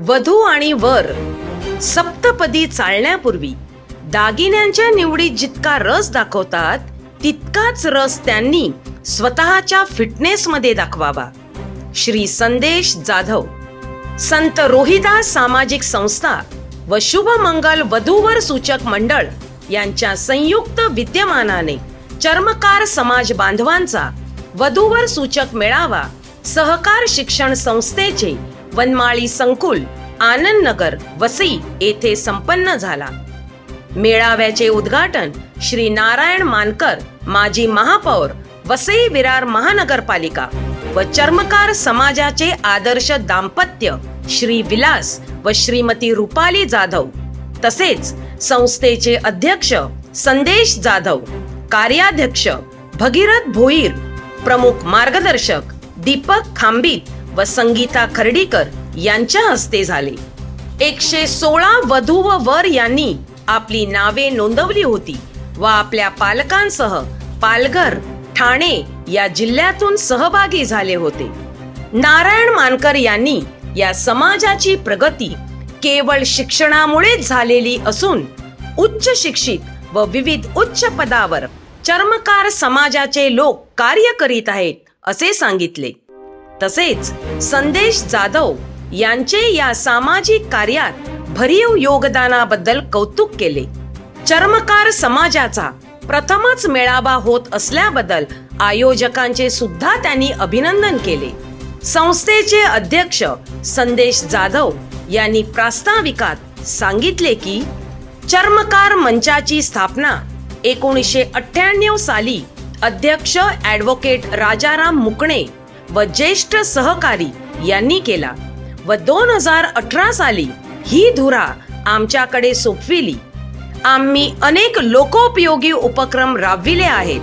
वधू आणि वर सप्तपदी चालण्यापूर्वी दागिन्यांच्या निवडीत जितका रस दाखवतात तितकाच रस त्यांनी स्वतःच्या फिटनेसमध्ये दाखवावा. श्री संदेश जाधव, संत रोहिदास सामाजिक संस्था व शुभमंगल वधूवर सूचक मंडळ यांच्या संयुक्त विद्यमानाने चर्मकार समाज बांधवांचा वधूवर सूचक मेळावा सहकार शिक्षण संस्थेचे वनमाळी संकुल आनंद नगर वसई येथे संपन्न झाला. मेळाव्याचे उद्घाटन श्री नारायण मानकर, माजी महापौर वसई विरार महानगरपालिका व चर्मकार समाजाचे आदर्श दाम्पत्य श्री विलास व श्रीमती रुपाली जाधव तसेच संस्थेचे अध्यक्ष संदेश जाधव, कार्याध्यक्ष भगीरथ भोईर, प्रमुख मार्गदर्शक दीपक खांबीत व संगीता खर्डीकर यांच्या हस्ते झाले. 116 वधू व वर यांनी आपली नावे नोंदवली होती व आपल्या पालकांसह पालघर, ठाणे या जिल्ह्यातून सहभागी झाले होते. नारायण मानकर यांनी या समाजाची प्रगती केवळ शिक्षणामुळेच झालेली असून उच्च शिक्षित व विविध उच्च पदावर चर्मकार समाजाचे लोक कार्य करीत आहेत असे सांगितले. तसेच संदेश जाधव यांचे या सामाजिक कार्यात भरीव योगदानाबद्दल कौतुक केले. चर्मकार समाजाचा प्रथमच मेळावा होत असल्याबद्दल आयोजकांचे सुद्धा त्यांनी अभिनंदन केले. संस्थेचे अध्यक्ष संदेश जाधव यांनी प्रास्ताविकात सांगितले की चर्मकार मंचाची स्थापना 1998 साली अध्यक्ष ॲडव्होकेट राजाराम मुकणे व ज्येष्ठ सहकारी यांनी केला व 2018 साली ही धुरा आमच्याकडे सोपविली. आम्ही अनेक लोकोपयोगी उपक्रम राबविले आहेत,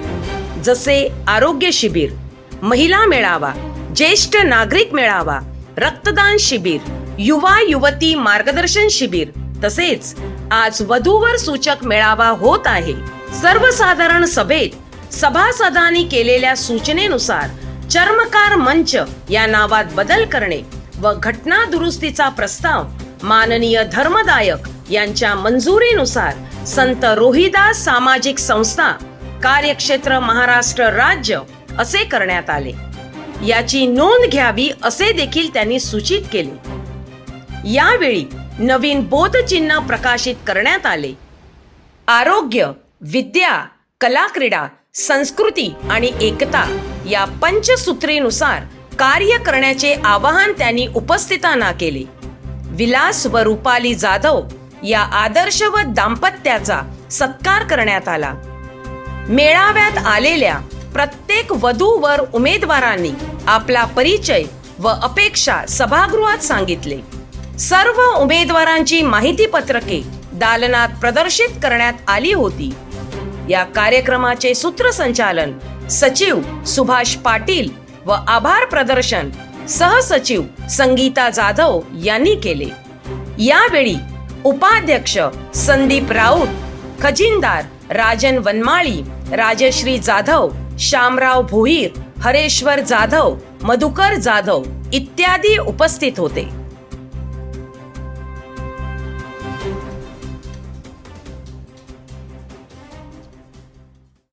जसे आरोग्य शिबिर, महिला मेळावा, ज्येष्ठ नागरिक मेळावा, रक्तदान शिबिर, युवा युवती मार्गदर्शन शिबिर, तसेच आज वधूवर सूचक मेळावा होत आहे. सर्वसाधारण सभेत सभासदांनी केलेल्या सूचनेनुसार चर्मकार मंच या नावात बदल करणे व घटना दुरुस्तीचा प्रस्ताव माननीय धर्मदायक यांच्या मंजुरीनुसार संत रोहिदास सामाजिक संस्था कार्यक्षेत्र महाराष्ट्र राज्य असे करण्यात आले. याची नोंद घ्यावी असे देखील त्यांनी सूचित केले. यावेळी नवीन बोधचिन्ह प्रकाशित करण्यात आले. आरोग्य, विद्या, कला, क्रीडा, संस्कृती आणि एकता या पंचसूत्रीनुसार कार्य करण्याचे आवाहन त्यांनी उपस्थितांना केले. विलास व रुपाली जाधव या आदर्शवत दाम्पत्याचा सत्कार करण्यात आला. मेळाव्यात आलेल्या प्रत्येक वधू वर उमेदवारांनी आपला परिचय व अपेक्षा सभागृहात सांगितले. सर्व उमेदवारांची माहिती पत्रके दालनात प्रदर्शित करण्यात आली होती. या कार्यक्रमाचे सूत्रसंचालन सचिव सुभाष पाटील व आभार प्रदर्शन सहसचिव संगीता जाधव यांनी केले. यावेळी उपाध्यक्ष संदीप राऊत, खजिनदार राजन वनमाळी, राजश्री जाधव, श्यामराव भोईर, हरेश्वर जाधव, मधुकर जाधव इत्यादी उपस्थित होते.